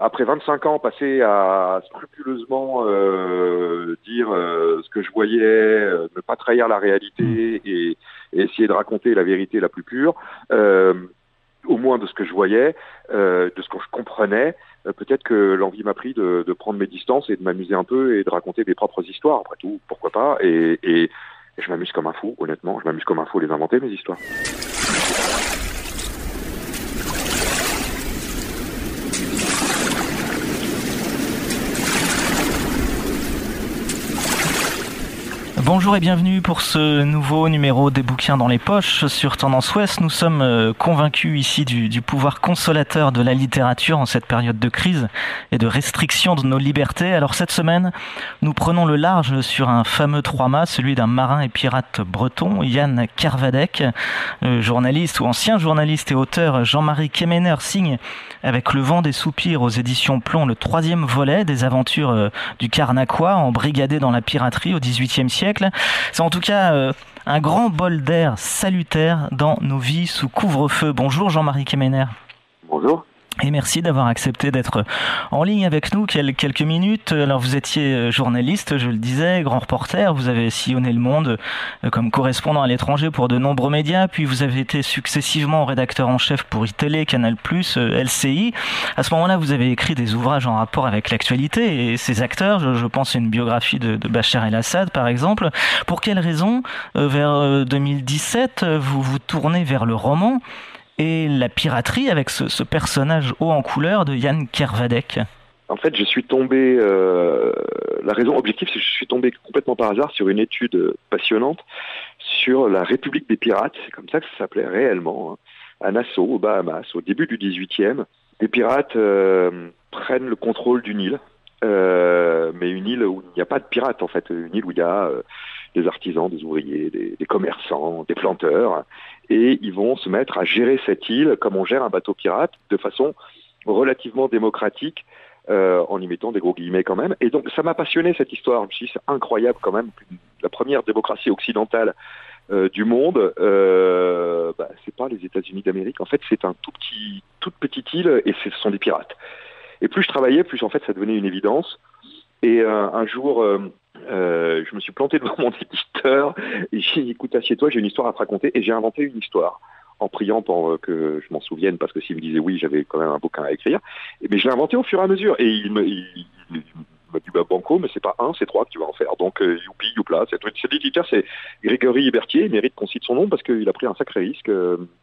après 25 ans passés à scrupuleusement dire ce que je voyais, ne pas trahir la réalité et essayer de raconter la vérité la plus pure, au moins de ce que je voyais, de ce que je comprenais, peut-être que l'envie m'a pris de prendre mes distances et de m'amuser un peu et de raconter mes propres histoires. Après tout, pourquoi pas, et je m'amuse comme un fou, honnêtement, je m'amuse comme un fou à les inventer, mes histoires. Bonjour et bienvenue pour ce nouveau numéro des bouquins dans les poches sur Tendance Ouest. Nous sommes convaincus ici du pouvoir consolateur de la littérature en cette période de crise et de restriction de nos libertés. Alors cette semaine, nous prenons le large sur un fameux trois-mâts, celui d'un marin et pirate breton, Jan Kervadec. Journaliste ou ancien journaliste et auteur Jean-Marie Kemener signe avec Le vent des soupirs aux éditions Plomb le 3e volet des aventures du Carnaquois, embrigadé dans la piraterie au XVIIIe siècle. C'est en tout cas un grand bol d'air salutaire dans nos vies sous couvre-feu. Bonjour Jean-Marie Kemener. Bonjour. Et merci d'avoir accepté d'être en ligne avec nous quelques minutes. Alors vous étiez journaliste, je le disais, grand reporter, vous avez sillonné le monde comme correspondant à l'étranger pour de nombreux médias, puis vous avez été successivement rédacteur en chef pour iTélé, Canal+, LCI. À ce moment-là, vous avez écrit des ouvrages en rapport avec l'actualité et ses acteurs, je pense à une biographie de Bachar el-Assad par exemple. Pour quelles raisons, vers 2017, vous vous tournez vers le roman et la piraterie avec ce personnage haut en couleur de Jan Kervadec? En fait, je suis tombé... la raison objective, c'est que je suis tombé complètement par hasard sur une étude passionnante sur la République des pirates. C'est comme ça que ça s'appelait réellement. À Nassau, aux Bahamas, au début du 18e. Des pirates prennent le contrôle d'une île. Mais une île où il n'y a pas de pirates, en fait. Une île où il y a des artisans, des ouvriers, des commerçants, des planteurs. Et ils vont se mettre à gérer cette île comme on gère un bateau pirate, de façon relativement démocratique, en y mettant des gros guillemets quand même. Et donc ça m'a passionné cette histoire. Je me suis dit, c'est incroyable quand même, la première démocratie occidentale du monde, c'est pas les États-Unis d'Amérique. En fait, c'est toute petite île et ce sont des pirates. Et plus je travaillais, plus en fait ça devenait une évidence. Et un jour, je me suis planté devant mon éditeur et j'ai dit, écoute, assieds-toi, j'ai une histoire à te raconter. Et j'ai inventé une histoire en priant pour que je m'en souvienne, parce que s'il me disait oui, j'avais quand même un bouquin à écrire. Mais je l'ai inventé au fur et à mesure. Et il m'a dit, banco, mais c'est pas un, c'est trois que tu vas en faire. Donc, youpi, youpla. Cet éditeur, c'est Grégory Berthier. Il mérite qu'on cite son nom parce qu'il a pris un sacré risque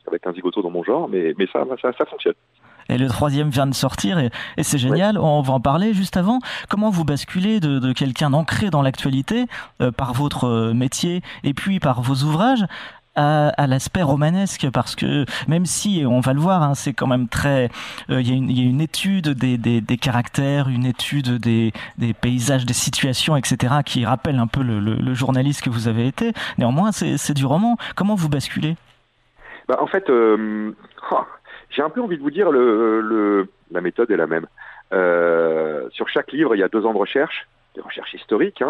avec un zigoto dans mon genre. Mais ça fonctionne. Et le 3e vient de sortir et c'est génial, ouais. On va en parler juste avant. Comment vous basculez de quelqu'un ancré dans l'actualité par votre métier et puis par vos ouvrages à l'aspect romanesque, parce que même si, on va le voir, c'est quand même très... Il y a une étude des caractères, une étude des paysages, des situations, etc., qui rappelle un peu le journaliste que vous avez été. Néanmoins, c'est du roman. Comment vous basculez ? En fait... j'ai un peu envie de vous dire, la méthode est la même. Sur chaque livre, il y a 2 ans de recherche, des recherches historiques.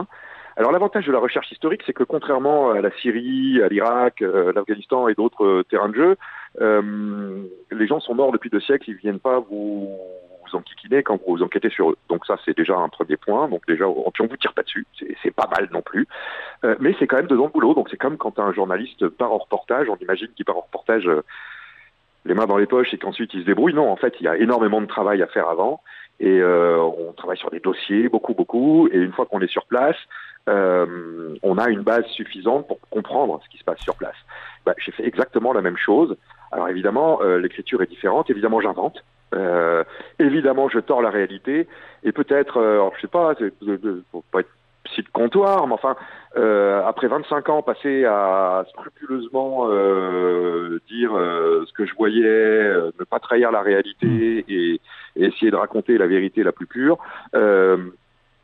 Alors l'avantage de la recherche historique, c'est que contrairement à la Syrie, à l'Irak, l'Afghanistan et d'autres terrains de jeu, les gens sont morts depuis 2 siècles, ils ne viennent pas vous enquiquiner quand vous enquêtez sur eux. Donc ça, c'est déjà un premier point. Donc déjà, puis on vous tire pas dessus, c'est pas mal non plus. Mais c'est quand même 2 ans de boulot. Donc c'est comme quand un journaliste part en reportage, on imagine qu'il part en reportage... les mains dans les poches et qu'ensuite il se débrouille. Non, en fait, il y a énormément de travail à faire avant et on travaille sur des dossiers, beaucoup. Et une fois qu'on est sur place, on a une base suffisante pour comprendre ce qui se passe sur place. J'ai fait exactement la même chose. Alors évidemment, l'écriture est différente. Évidemment, j'invente. Évidemment, je tords la réalité. Et peut-être, alors, je sais pas, faut pas être psy de comptoir, mais enfin, après 25 ans passés à scrupuleusement dire ce que je voyais, ne pas trahir la réalité et essayer de raconter la vérité la plus pure,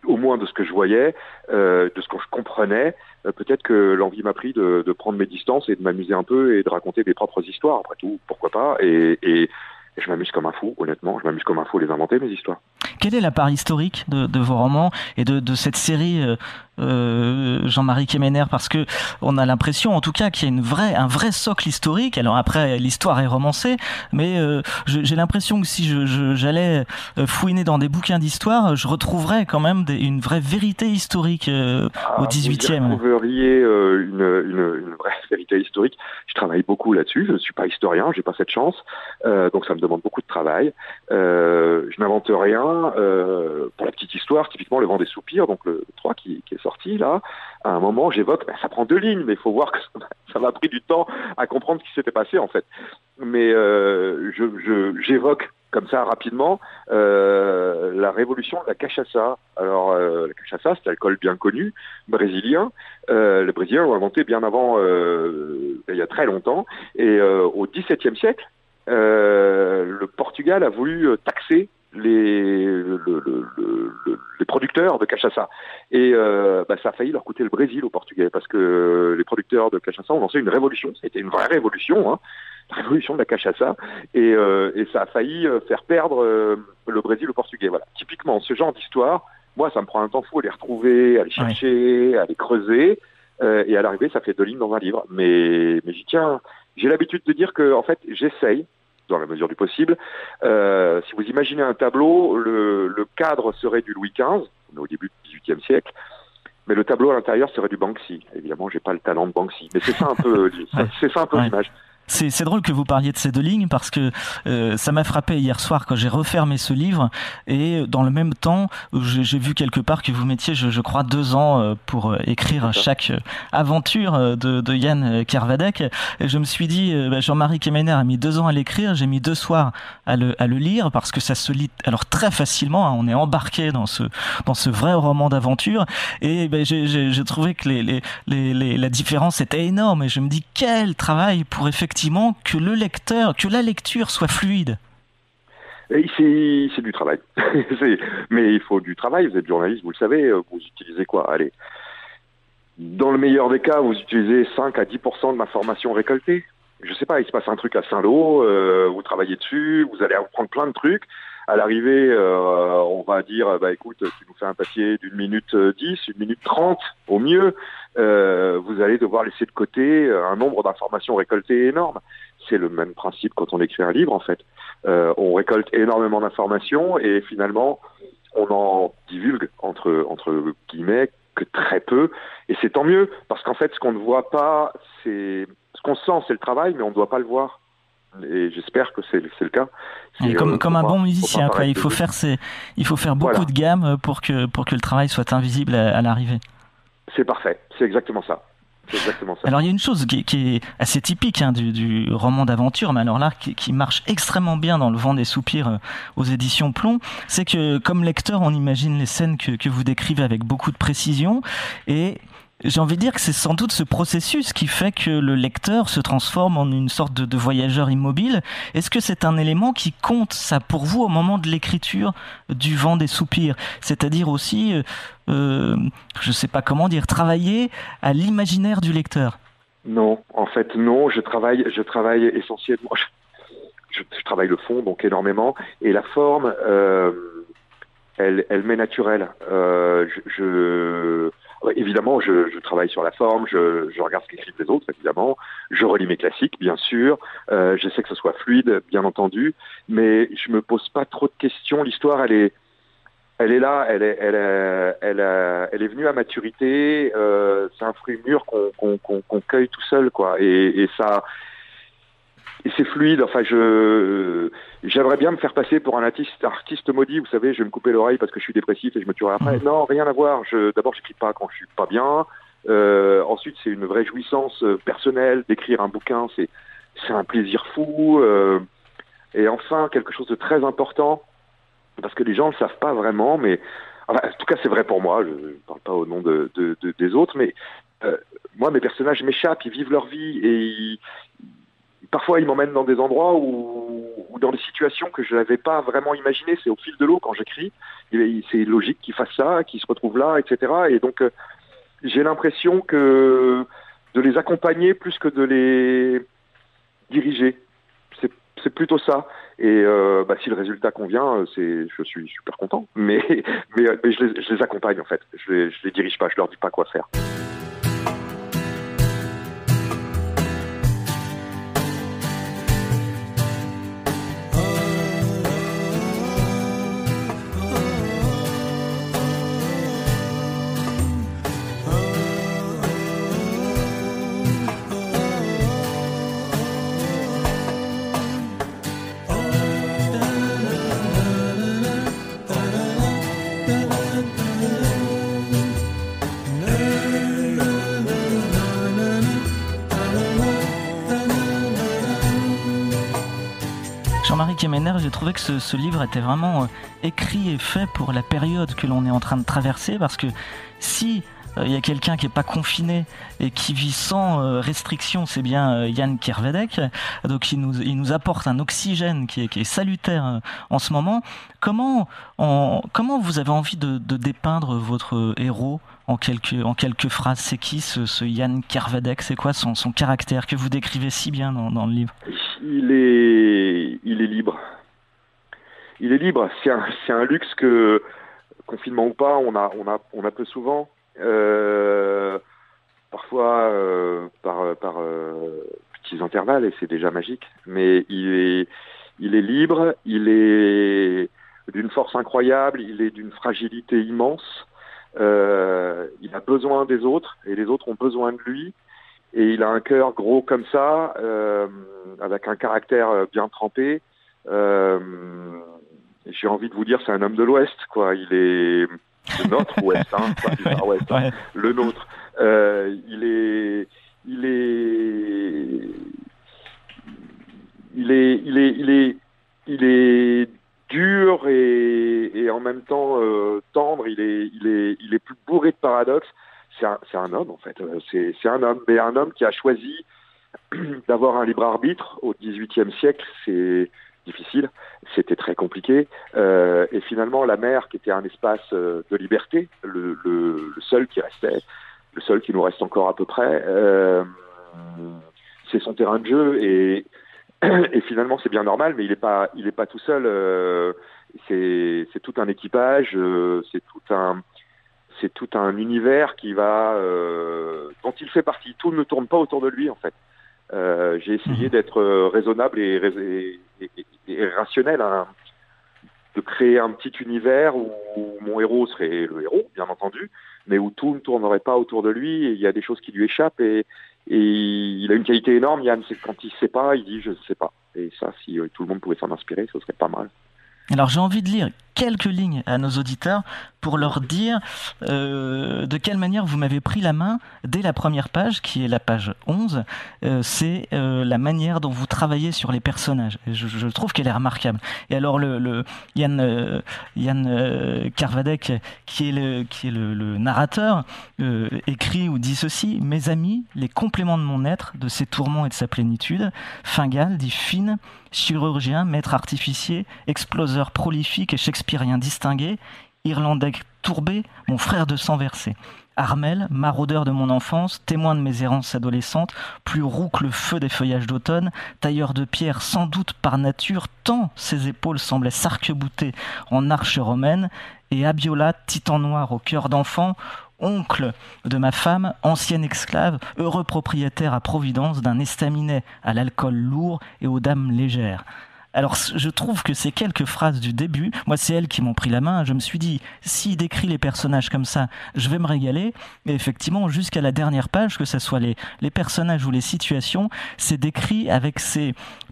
au moins de ce que je voyais, de ce que je comprenais, peut-être que l'envie m'a pris de prendre mes distances et de m'amuser un peu et de raconter mes propres histoires. Après tout, pourquoi pas, et je m'amuse comme un fou, honnêtement, je m'amuse comme un fou à les inventer, mes histoires. Quelle est la part historique de vos romans et de cette série Jean-Marie Quéméner, parce que on a l'impression, en tout cas, qu'il y a un vrai socle historique. Alors après, l'histoire est romancée, mais j'ai l'impression que si j'allais fouiner dans des bouquins d'histoire, je retrouverais quand même une vraie vérité historique au XVIIIe. Vous trouveriez une vraie vérité historique. Je travaille beaucoup là-dessus. Je ne suis pas historien, j'ai pas cette chance, donc ça me demande beaucoup de travail. Je n'invente rien. Pour la petite histoire, typiquement Le Vent des Soupirs, donc le 3 qui est sorti là, à un moment j'évoque, ça prend 2 lignes, mais il faut voir que ça m'a pris du temps à comprendre ce qui s'était passé en fait. Mais j'évoque comme ça rapidement la révolution de la cachaça. Alors la cachaça, c'est l'alcool bien connu brésilien. Les Brésiliens l'ont inventé bien avant, il y a très longtemps, et au XVIIe siècle, le Portugal a voulu taxer les producteurs de cachaça. Et ça a failli leur coûter le Brésil aux Portugais, parce que les producteurs de cachaça ont lancé une révolution. C'était une vraie révolution, hein, la révolution de la cachaça, et ça a failli faire perdre le Brésil aux Portugais. Voilà. Typiquement, ce genre d'histoire, moi, ça me prend un temps fou à les retrouver, à les chercher, à les creuser, et à l'arrivée, ça fait 2 lignes dans un livre. Mais j'y tiens. J'ai l'habitude de dire que, en fait, j'essaye, dans la mesure du possible. Si vous imaginez un tableau, le cadre serait du Louis XV, on est au début du XVIIIe siècle, mais le tableau à l'intérieur serait du Banksy. Évidemment, j'ai pas le talent de Banksy, mais c'est ça un peu, c'est ça un peu l'image. C'est drôle que vous parliez de ces 2 lignes, parce que ça m'a frappé hier soir quand j'ai refermé ce livre, et dans le même temps j'ai vu quelque part que vous mettiez, je crois, 2 ans pour écrire chaque aventure de Yann Kervadec, et je me suis dit, Jean-Marie Quéméner a mis 2 ans à l'écrire, j'ai mis 2 soirs à le lire, parce que ça se lit alors très facilement, hein, on est embarqué dans ce vrai roman d'aventure, et j'ai trouvé que la différence était énorme, et je me dis quel travail pour effectivement que la lecture soit fluide. C'est du travail. Mais il faut du travail. Vous êtes journaliste, vous le savez. Vous utilisez quoi? Allez. Dans le meilleur des cas, vous utilisez 5 à 10% de ma formation récoltée. Je sais pas, il se passe un truc à Saint-Lô, vous travaillez dessus, vous allez apprendre plein de trucs. À l'arrivée, on va dire, écoute, tu nous fais un papier d'1 minute 10, 1 minute 30, au mieux. Vous allez devoir laisser de côté un nombre d'informations récoltées énorme. C'est le même principe quand on écrit un livre, en fait. On récolte énormément d'informations et finalement, on en divulgue, entre guillemets, que très peu. Et c'est tant mieux, parce qu'en fait, ce qu'on ne voit pas, ce qu'on sent, c'est le travail, mais on ne doit pas le voir. Et j'espère que c'est le cas. Comme un bon musicien, quoi. Il faut faire beaucoup de gammes pour que le travail soit invisible à l'arrivée. C'est parfait, c'est exactement ça. Alors il y a une chose qui est assez typique, hein, du roman d'aventure, mais alors là qui marche extrêmement bien dans Le Vent des Soupirs aux éditions Plomb, c'est que comme lecteur on imagine les scènes que vous décrivez avec beaucoup de précision, et j'ai envie de dire que c'est sans doute ce processus qui fait que le lecteur se transforme en une sorte de voyageur immobile. Est-ce que c'est un élément qui compte, ça, pour vous, au moment de l'écriture du Vent des Soupirs? C'est-à-dire aussi, je sais pas comment dire, travailler à l'imaginaire du lecteur? Non, en fait, non. Je travaille essentiellement... Je travaille le fond, donc énormément. Et la forme, elle m'est naturelle. Évidemment, je travaille sur la forme, je regarde ce qu'écrivent les autres, évidemment. Je relis mes classiques, bien sûr. J'essaie que ce soit fluide, bien entendu. Mais je me pose pas trop de questions. L'histoire, elle est là, elle est venue à maturité. C'est un fruit mûr qu'on cueille tout seul, quoi. Et ça... Et c'est fluide. Enfin, j'aimerais bien me faire passer pour un artiste maudit. Vous savez, je vais me couper l'oreille parce que je suis dépressif et je me tuerai après. Non, rien à voir. D'abord, j'écris pas quand je suis pas bien. Ensuite, c'est une vraie jouissance personnelle d'écrire un bouquin. C'est un plaisir fou. Et enfin, quelque chose de très important, parce que les gens le savent pas vraiment, mais enfin, en tout cas, c'est vrai pour moi. Je parle pas au nom des autres, mais moi, mes personnages m'échappent. Ils vivent leur vie et parfois, ils m'emmènent dans des endroits ou dans des situations que je n'avais pas vraiment imaginées. C'est au fil de l'eau quand j'écris. C'est logique qu'ils fassent ça, qu'ils se retrouvent là, etc. Et donc, j'ai l'impression de les accompagner plus que de les diriger. c'est plutôt ça. Et si le résultat convient, je suis super content. Mais je les accompagne en fait. Je les dirige pas, je leur dis pas quoi faire. Jean-Marie Kemener, j'ai trouvé que ce livre était vraiment écrit et fait pour la période que l'on est en train de traverser, parce que si il y a quelqu'un qui n'est pas confiné et qui vit sans restriction, c'est bien Jan Kervedec. Donc il nous apporte un oxygène qui est salutaire en ce moment. Comment vous avez envie de dépeindre votre héros en quelques phrases? C'est qui ce Jan Kervedec? C'est quoi son caractère que vous décrivez si bien dans le livre? Il est libre. Il est libre. C'est un luxe que, confinement ou pas, on a peu souvent. Parfois par petits intervalles, et c'est déjà magique. Mais il est libre. Il est d'une force incroyable. Il est d'une fragilité immense. Il a besoin des autres et les autres ont besoin de lui. Et il a un cœur gros comme ça, avec un caractère bien trempé. J'ai envie de vous dire, c'est un homme de l'Ouest, quoi. Il est de notre Ouest, pas du Far West, Ouais. le nôtre. Il est dur et en même temps tendre. Il est plus bourré de paradoxes. C'est un homme en fait. C'est un homme, mais un homme qui a choisi d'avoir un libre arbitre au XVIIIe siècle. C'est difficile, c'était très compliqué. Et finalement, la mer, qui était un espace de liberté, le seul qui restait, le seul qui nous reste encore à peu près, c'est son terrain de jeu. Et finalement, c'est bien normal, mais il est pas tout seul. C'est tout un équipage, c'est tout un univers dont il fait partie. Tout ne tourne pas autour de lui, en fait. J'ai essayé d'être raisonnable et rationnel, hein, de créer un petit univers où mon héros serait le héros, bien entendu, mais où tout ne tournerait pas autour de lui, et il y a des choses qui lui échappent, et il a une qualité énorme, Yann, c'est quand il ne sait pas, il dit « je ne sais pas ». Et ça, si tout le monde pouvait s'en inspirer, ce serait pas mal. Alors j'ai envie de lire quelques lignes à nos auditeurs pour leur dire de quelle manière vous m'avez pris la main dès la première page, qui est la page 11. C'est la manière dont vous travaillez sur les personnages. Et je trouve qu'elle est remarquable. Et alors le Jan Kervedec, qui est le narrateur, écrit ou dit ceci: « Mes amis, les compléments de mon être, de ses tourments et de sa plénitude, Fingal, dit Fine, chirurgien, maître artificier, exploseur prolifique et shakespearien distingué, irlandais tourbé, mon frère de sang versé. Armel, maraudeur de mon enfance, témoin de mes errances adolescentes, plus roux que le feu des feuillages d'automne, tailleur de pierre sans doute par nature, tant ses épaules semblaient s'arc-bouter en arches romaines, et Abiola, titan noir au cœur d'enfant, oncle de ma femme, ancienne esclave, heureux propriétaire à Providence d'un estaminet à l'alcool lourd et aux dames légères. » Alors, je trouve que ces quelques phrases du début, moi, c'est elles qui m'ont pris la main. Je me suis dit, s'il décrit les personnages comme ça, je vais me régaler. Et effectivement, jusqu'à la dernière page, que ce soit les personnages ou les situations, c'est décrit avec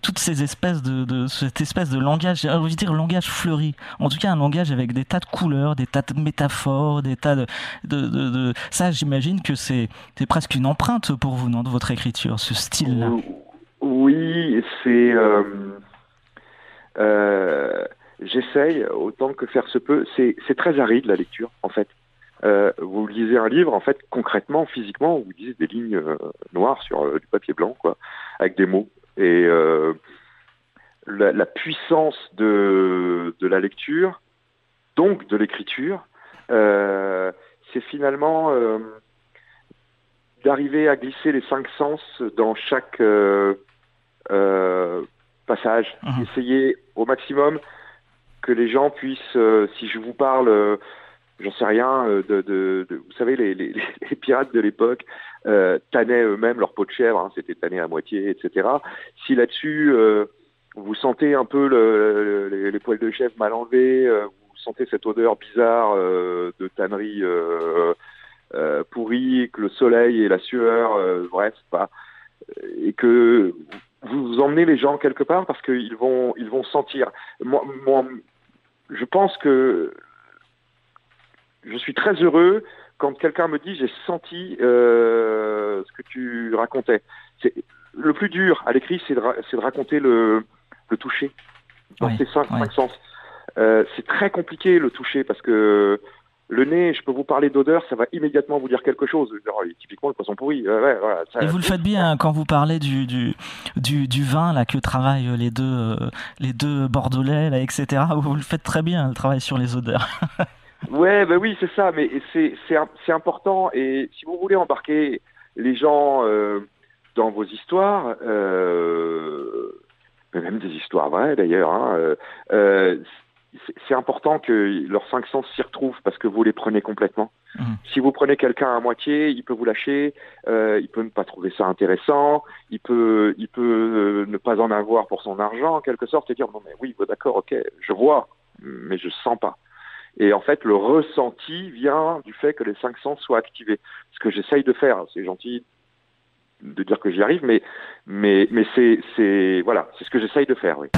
toutes ces espèces cette espèce de langage, j'ai envie de dire langage fleuri. En tout cas, un langage avec des tas de couleurs, des tas de métaphores, des tas de... Ça, j'imagine que c'est presque une empreinte pour vous, non, de votre écriture, ce style-là. Oui, c'est... j'essaye autant que faire se peut. C'est très aride la lecture, en fait. Vous lisez un livre, en fait, concrètement, physiquement, vous lisez des lignes noires sur du papier blanc, quoi, avec des mots. Et la puissance de la lecture, donc de l'écriture, c'est finalement d'arriver à glisser les 5 sens dans chaque passage. Essayez au maximum que les gens puissent, si je vous parle, j'en sais rien, vous savez, les pirates de l'époque tannaient eux-mêmes leur peau de chèvre, hein, c'était tanné à moitié, etc. Si là-dessus, vous sentez un peu les poils de chèvre mal enlevés, vous sentez cette odeur bizarre de tannerie pourrie, que le soleil et la sueur, bref, pas, et que vous emmenez les gens quelque part parce qu'ils vont sentir. Moi, je pense que je suis très heureux quand quelqu'un me dit j'ai senti ce que tu racontais. Le plus dur à l'écrit, c'est de raconter le toucher dans ses cinq sens. C'est très compliqué le toucher parce que le nez, je peux vous parler d'odeur, ça va immédiatement vous dire quelque chose. Typiquement le poisson pourri. Voilà, et vous le faites bien quand vous parlez du vin là que travaillent les deux bordelais là, etc. Vous le faites très bien, le travail sur les odeurs. Ouais, bah oui, c'est ça, mais c'est important. Et si vous voulez embarquer les gens dans vos histoires, mais même des histoires vraies d'ailleurs, hein, c'est important que leurs cinq sens s'y retrouvent parce que vous les prenez complètement. Si vous prenez quelqu'un à moitié, il peut vous lâcher, il peut ne pas trouver ça intéressant, il peut ne pas en avoir pour son argent en quelque sorte et dire non mais oui, d'accord, ok, je vois, mais je sens pas. Et en fait, le ressenti vient du fait que les cinq sens soient activés. Ce que j'essaye de faire, c'est gentil de dire que j'y arrive, mais c'est voilà, c'est ce que j'essaye de faire, oui.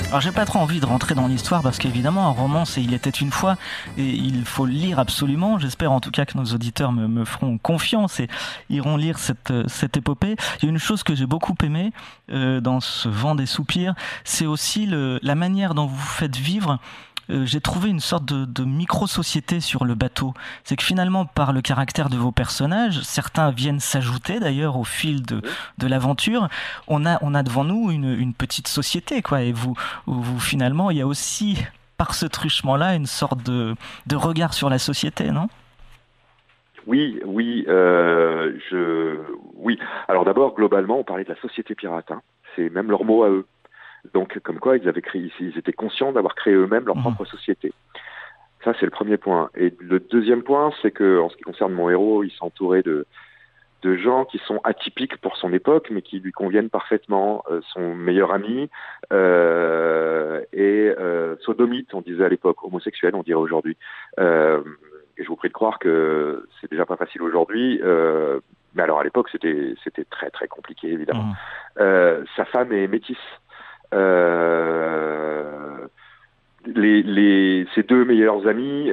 Alors j'ai pas trop envie de rentrer dans l'histoire parce qu'évidemment un roman c'est Il était une fois et il faut le lire absolument. J'espère en tout cas que nos auditeurs me feront confiance et iront lire cette épopée. Il y a une chose que j'ai beaucoup aimée dans ce Vent des soupirs, c'est aussi la manière dont vous faites vivre. J'ai trouvé une sorte de micro-société sur le bateau. C'est que finalement, par le caractère de vos personnages, certains viennent s'ajouter d'ailleurs au fil de l'aventure. On a devant nous une petite société, quoi. Et vous finalement, il y a aussi, par ce truchement-là, une sorte de regard sur la société, non ? Oui. Alors d'abord, globalement, on parlait de la société pirate. Hein. C'est même leur mot à eux. Donc, comme quoi, ils étaient conscients d'avoir créé eux-mêmes leur propre société. Ça, c'est le premier point. Et le deuxième point, c'est que, en ce qui concerne mon héros, il s'entourait de gens qui sont atypiques pour son époque, mais qui lui conviennent parfaitement. Son meilleur ami est sodomite, on disait à l'époque, homosexuel, on dirait aujourd'hui. Et je vous prie de croire que c'est déjà pas facile aujourd'hui. Mais alors, à l'époque, c'était très, très compliqué, évidemment. Sa femme est métisse. Ses deux meilleurs amis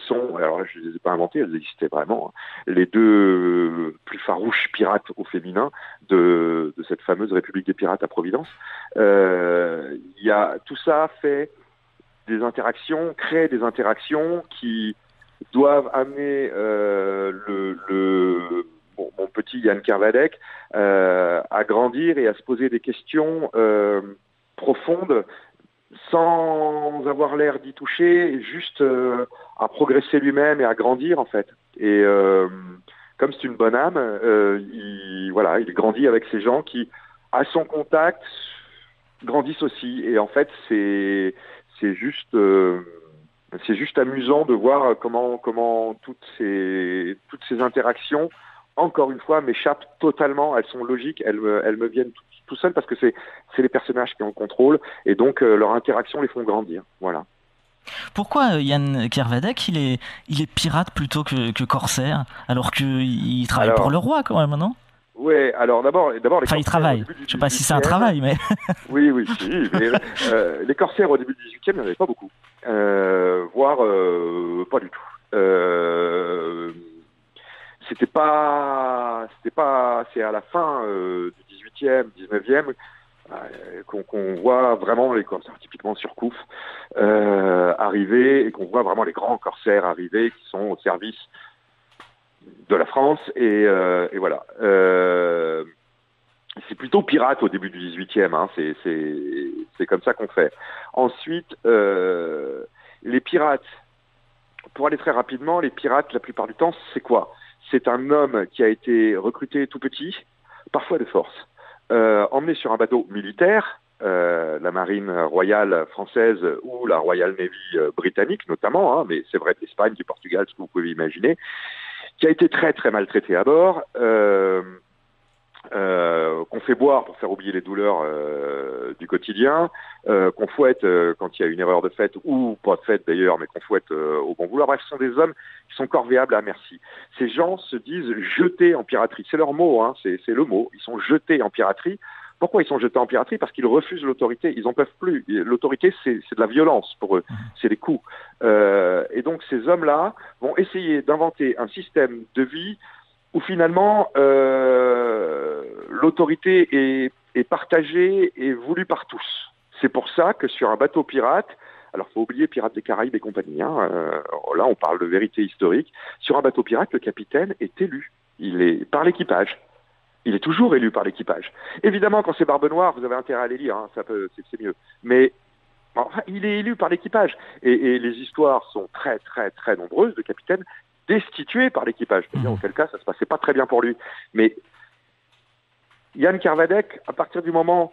sont, alors je ne les ai pas inventés, elles existaient vraiment, hein, les deux plus farouches pirates au féminin de cette fameuse République des pirates à Providence. Tout ça fait des interactions, crée des interactions qui doivent amener mon petit Yann Kervadec à grandir et à se poser des questions profondes sans avoir l'air d'y toucher, juste à progresser lui-même et à grandir en fait. Et comme c'est une bonne âme, il grandit avec ces gens qui, à son contact, grandissent aussi. Et en fait, c'est juste amusant de voir comment toutes ces interactions, encore une fois, m'échappent totalement. Elles sont logiques, elles me viennent tout seules parce que c'est les personnages qui ont le contrôle et donc leurs interactions les font grandir. Voilà. Pourquoi Yann Kervadec il est pirate plutôt que corsaire alors qu'il travaille pour le roi quand même, non ? Ouais, alors d'abord les Enfin, ils travaillent. Je sais pas si c'est un travail, mais... Oui, si. Mais, les corsaires au début du XVIIIe, il n'y en avait pas beaucoup. Voire pas du tout. C'est à la fin du XVIIIe, XIXe qu'on voit vraiment les corsaires, typiquement Surcouf, arriver, et qu'on voit vraiment les grands corsaires arriver qui sont au service de la France, et voilà. C'est plutôt pirate au début du XVIIIe, hein. C'est comme ça qu'on fait. Ensuite, les pirates, pour aller très rapidement, les pirates, la plupart du temps, c'est quoi? C'est un homme qui a été recruté tout petit, parfois de force, emmené sur un bateau militaire, la marine royale française ou la Royal Navy britannique notamment, hein, mais c'est vrai d'Espagne, du Portugal, ce que vous pouvez imaginer, qui a été très très maltraité à bord, qu'on fait boire pour faire oublier les douleurs du quotidien, qu'on fouette quand il y a une erreur de fait, ou pas de fait d'ailleurs, mais qu'on fouette au bon vouloir. Bref, ce sont des hommes qui sont corvéables à merci. Ces gens se disent jetés en piraterie. C'est leur mot, hein, c'est le mot. Ils sont jetés en piraterie. Pourquoi ils sont jetés en piraterie? Parce qu'ils refusent l'autorité. Ils n'en peuvent plus. L'autorité, c'est de la violence pour eux. C'est des coups. Et donc, ces hommes-là vont essayer d'inventer un système de vie où finalement l'autorité est partagée et voulue par tous. C'est pour ça que sur un bateau pirate, alors faut oublier Pirates des Caraïbes et compagnie, hein, là on parle de vérité historique, sur un bateau pirate, le capitaine est élu. Il est par l'équipage. Il est toujours élu par l'équipage. Évidemment, quand c'est Barbe Noire, vous avez intérêt à les lire, hein, c'est mieux. Mais enfin, il est élu par l'équipage. Et les histoires sont très très très nombreuses de capitaines destitué par l'équipage. C'est-à-dire, auquel cas, ça se passait pas très bien pour lui. Mais Yann Kervadec, à partir du moment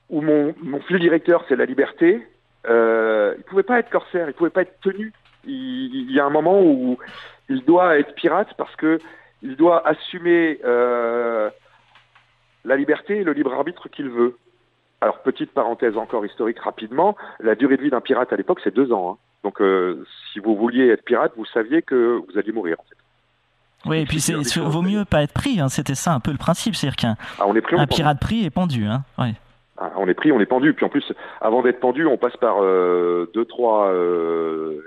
où mon fil directeur, c'est la liberté, il pouvait pas être corsaire, il pouvait pas être tenu. Il y a un moment où il doit être pirate parce que il doit assumer la liberté et le libre arbitre qu'il veut. Alors, petite parenthèse encore historique rapidement, la durée de vie d'un pirate à l'époque, c'est 2 ans. Hein. Donc, si vous vouliez être pirate, vous saviez que vous alliez mourir, en fait. Oui, et puis vaut mieux pas être pris, hein. C'était ça un peu le principe, c'est-à-dire qu'un pirate pris est pendu. Hein. Ouais. On est pris, on est pendu. Puis en plus, avant d'être pendu, on passe par 2-3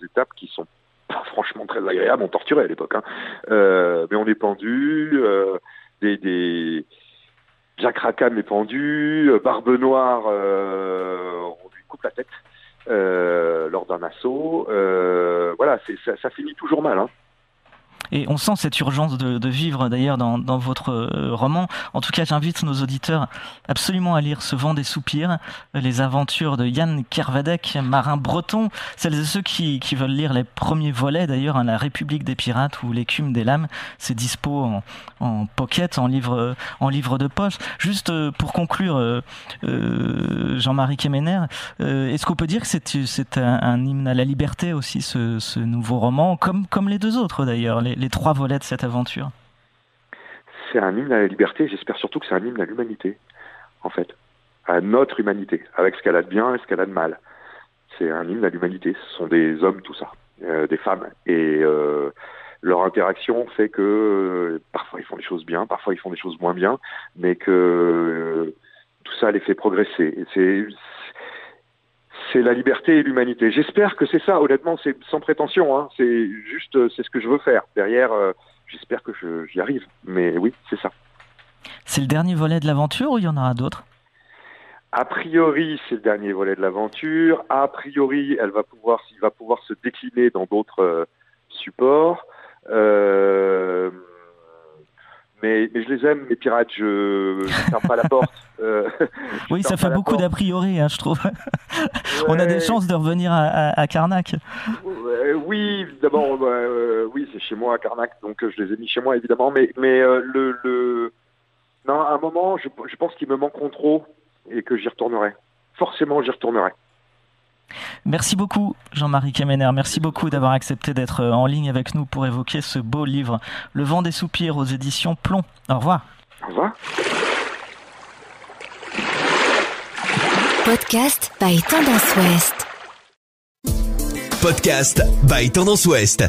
étapes qui sont pas franchement très agréables. On torturait à l'époque. Hein. Mais on est pendu, Jack Rackham est pendu, Barbe Noire, on lui coupe la tête lors d'un assaut. Voilà, ça finit toujours mal. Hein. Et on sent cette urgence de vivre d'ailleurs dans votre roman. En tout cas, j'invite nos auditeurs absolument à lire Ce vent des soupirs, les aventures de Yann Kervadec, marin breton. Celles et ceux qui veulent lire les premiers volets d'ailleurs, hein, La République des pirates ou L'écume des lames, c'est dispo en pocket, en livre de poche. Juste pour conclure, Jean-Marie Quéméner, est-ce qu'on peut dire que c'est un hymne à la liberté aussi, ce nouveau roman, comme les 2 autres d'ailleurs, les 3 volets de cette aventure? C'est un hymne à la liberté, j'espère surtout que c'est un hymne à l'humanité, en fait. À notre humanité, avec ce qu'elle a de bien et ce qu'elle a de mal. C'est un hymne à l'humanité, ce sont des hommes tout ça, des femmes. Et leur interaction fait que parfois ils font des choses bien, parfois ils font des choses moins bien, mais que tout ça les fait progresser. Et c'est la liberté et l'humanité. J'espère que c'est ça, honnêtement, c'est sans prétention, hein. C'est ce que je veux faire. Derrière, j'espère que j'y arrive. Mais oui, c'est ça. C'est le dernier volet de l'aventure ou il y en aura d'autres? A priori, c'est le dernier volet de l'aventure. A priori, il va pouvoir se décliner dans d'autres supports. Mais je les aime, mes pirates, je ferme pas la porte. Oui, ça fait beaucoup d'a priori, hein, je trouve. Ouais. On a des chances de revenir à Carnac. Oui, d'abord, oui, c'est chez moi à Carnac, donc je les ai mis chez moi évidemment. Mais non, à un moment, je pense qu'ils me manqueront trop et que j'y retournerai. Forcément, j'y retournerai. Merci beaucoup Jean-Marie Quéméner, merci beaucoup d'avoir accepté d'être en ligne avec nous pour évoquer ce beau livre Le vent des soupirs aux éditions Plomb. Au revoir. Au revoir. Podcast by Tendance Ouest. Podcast by Tendance Ouest.